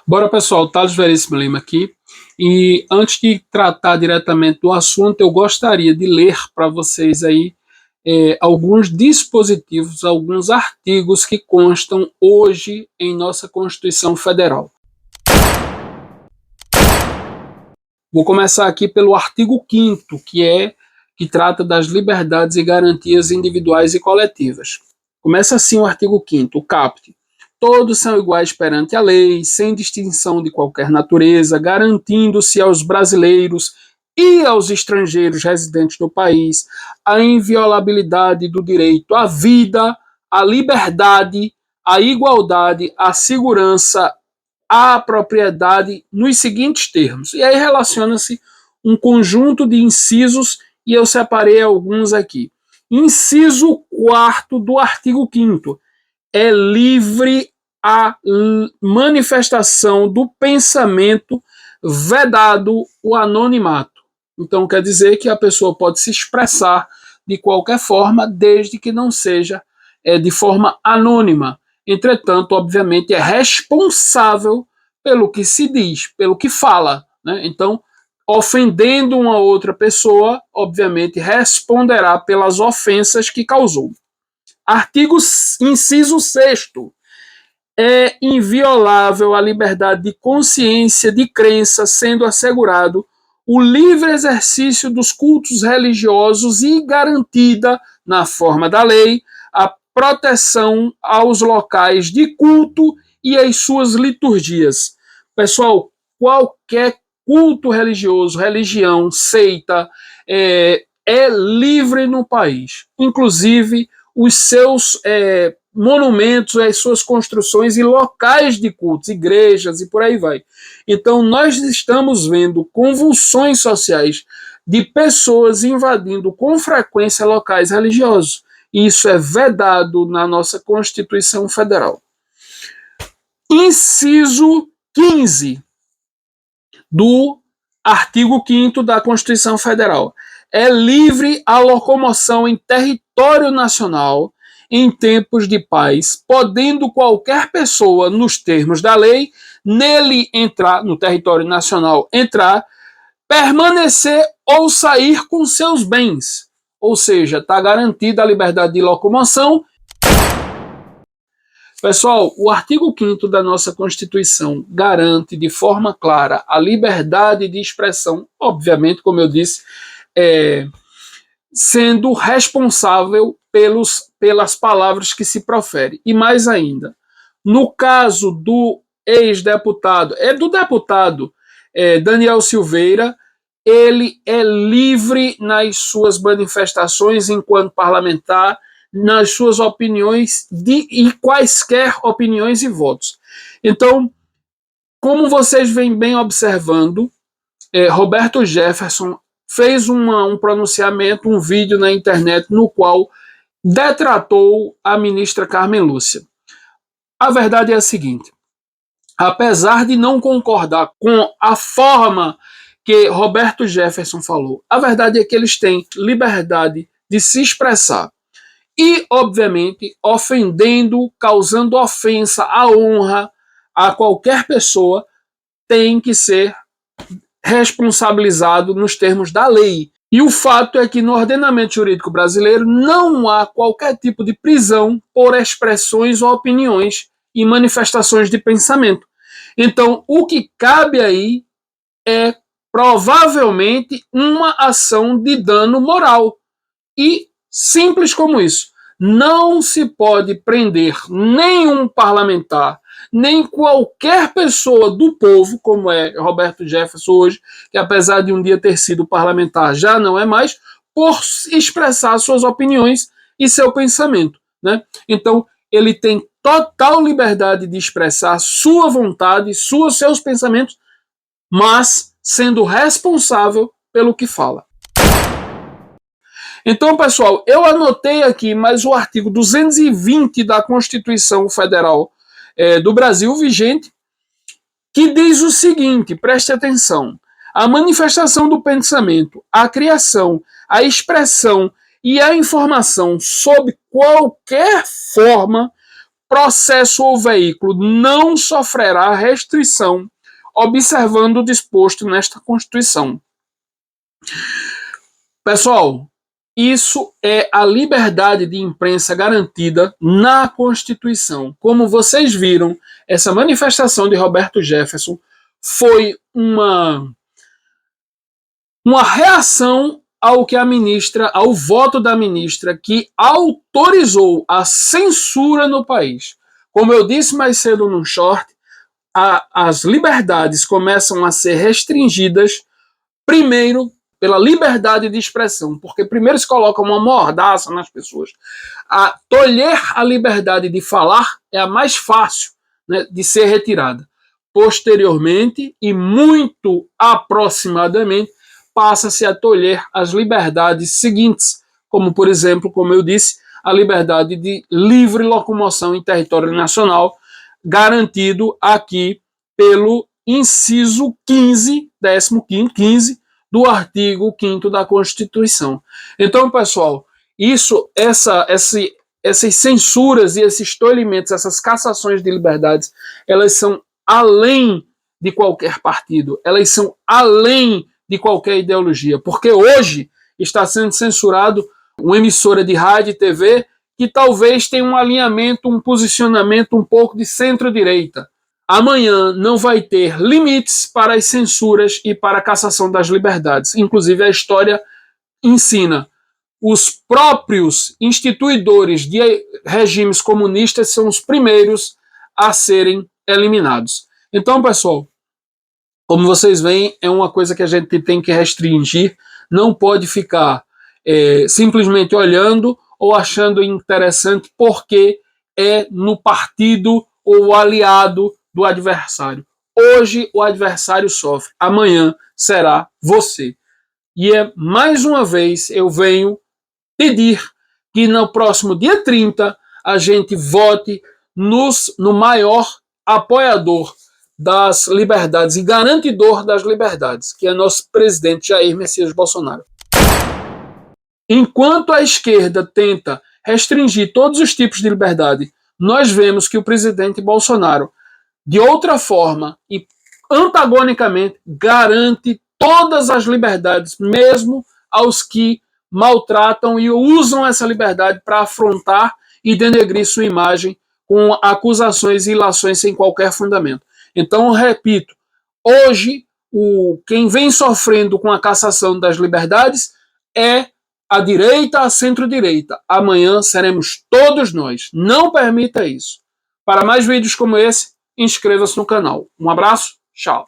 Bora, pessoal, Thales Veríssimo Lima aqui. E antes de tratar diretamente do assunto, eu gostaria de ler para vocês aí alguns dispositivos, alguns artigos que constam hoje em nossa Constituição Federal. Vou começar aqui pelo artigo 5º, que trata das liberdades e garantias individuais e coletivas. Começa assim o artigo 5º, o caput. Todos são iguais perante a lei, sem distinção de qualquer natureza, garantindo-se aos brasileiros e aos estrangeiros residentes no país a inviolabilidade do direito à vida, à liberdade, à igualdade, à segurança, à propriedade nos seguintes termos. E aí relaciona-se um conjunto de incisos e eu separei alguns aqui. Inciso 4º do artigo 5º. É livre a manifestação do pensamento, vedado o anonimato. Então quer dizer que a pessoa pode se expressar de qualquer forma, desde que não seja de forma anônima. Entretanto, obviamente, é responsável pelo que se diz, pelo que fala, né? Então, ofendendo uma outra pessoa, obviamente, responderá pelas ofensas que causou. Inciso 6º. É inviolável a liberdade de consciência, de crença, sendo assegurado o livre exercício dos cultos religiosos e garantida, na forma da lei, a proteção aos locais de culto e às suas liturgias. Pessoal, qualquer culto religioso, religião, seita, é livre no país. Inclusive, os seus monumentos, as suas construções e locais de cultos, igrejas e por aí vai. Então, nós estamos vendo convulsões sociais de pessoas invadindo com frequência locais religiosos. E isso é vedado na nossa Constituição Federal. Inciso 15 do artigo 5º da Constituição Federal. É livre a locomoção em território nacional em tempos de paz, podendo qualquer pessoa, nos termos da lei, nele entrar, no território nacional, entrar, permanecer ou sair com seus bens. Ou seja, está garantida a liberdade de locomoção. Pessoal, o artigo 5º da nossa Constituição garante de forma clara a liberdade de expressão, obviamente, como eu disse, sendo responsável pelas palavras que se profere. E mais ainda, no caso do ex-deputado, do deputado Daniel Silveira, ele é livre nas suas manifestações enquanto parlamentar, nas suas opiniões e quaisquer opiniões e votos. Então, como vocês vêm bem observando, Roberto Jefferson fez um pronunciamento, um vídeo na internet no qual detratou a ministra Carmen Lúcia. A verdade é a seguinte: apesar de não concordar com a forma que Roberto Jefferson falou, a verdade é que eles têm liberdade de se expressar. E, obviamente, ofendendo, causando ofensa à honra a qualquer pessoa, tem que ser responsabilizado nos termos da lei. E o fato é que no ordenamento jurídico brasileiro não há qualquer tipo de prisão por expressões ou opiniões e manifestações de pensamento. Então, o que cabe aí é provavelmente uma ação de dano moral. E simples como isso. Não se pode prender nenhum parlamentar, nem qualquer pessoa do povo, como é Roberto Jefferson hoje, que apesar de um dia ter sido parlamentar, já não é mais, por expressar suas opiniões e seu pensamento, né? Então, ele tem total liberdade de expressar sua vontade, seus pensamentos, mas sendo responsável pelo que fala. Então, pessoal, eu anotei aqui mais o artigo 220 da Constituição Federal do Brasil vigente, que diz o seguinte, preste atenção: a manifestação do pensamento, a criação, a expressão e a informação sob qualquer forma processo ou veículo não sofrerá restrição, observando o disposto nesta Constituição. Pessoal, isso é a liberdade de imprensa garantida na Constituição. Como vocês viram, essa manifestação de Roberto Jefferson foi uma reação ao que a ministra, ao voto da ministra que autorizou a censura no país. Como eu disse mais cedo num short, as liberdades começam a ser restringidas primeiro pela liberdade de expressão, porque primeiro se coloca uma mordaça nas pessoas. Tolher a liberdade de falar é a mais fácil, né, de ser retirada. Posteriormente, e muito aproximadamente, passa-se a tolher as liberdades seguintes, como, por exemplo, como eu disse, a liberdade de livre locomoção em território nacional, garantido aqui pelo inciso 15, 15º do artigo 5º da Constituição. Então, pessoal, essas censuras e esses tolhimentos, essas cassações de liberdades, elas são além de qualquer partido, elas são além de qualquer ideologia, porque hoje está sendo censurado uma emissora de rádio e TV que talvez tenha um alinhamento, um posicionamento um pouco de centro-direita. Amanhã não vai ter limites para as censuras e para a cassação das liberdades. Inclusive, a história ensina. Os próprios instituidores de regimes comunistas são os primeiros a serem eliminados. Então, pessoal, como vocês veem, é uma coisa que a gente tem que restringir, não pode ficar simplesmente olhando ou achando interessante porque é no partido ou aliado do adversário. Hoje o adversário sofre, amanhã será você. E mais uma vez eu venho pedir que no próximo dia 30 a gente vote no maior apoiador das liberdades e garantidor das liberdades, que é nosso presidente Jair Messias Bolsonaro. Enquanto a esquerda tenta restringir todos os tipos de liberdade, nós vemos que o presidente Bolsonaro, de outra forma e antagonicamente, garante todas as liberdades, mesmo aos que maltratam e usam essa liberdade para afrontar e denegrir sua imagem com acusações e ilações sem qualquer fundamento. Então, repito, hoje quem vem sofrendo com a cassação das liberdades é a direita, a centro-direita. Amanhã seremos todos nós. Não permita isso. Para mais vídeos como esse, inscreva-se no canal. Um abraço, tchau.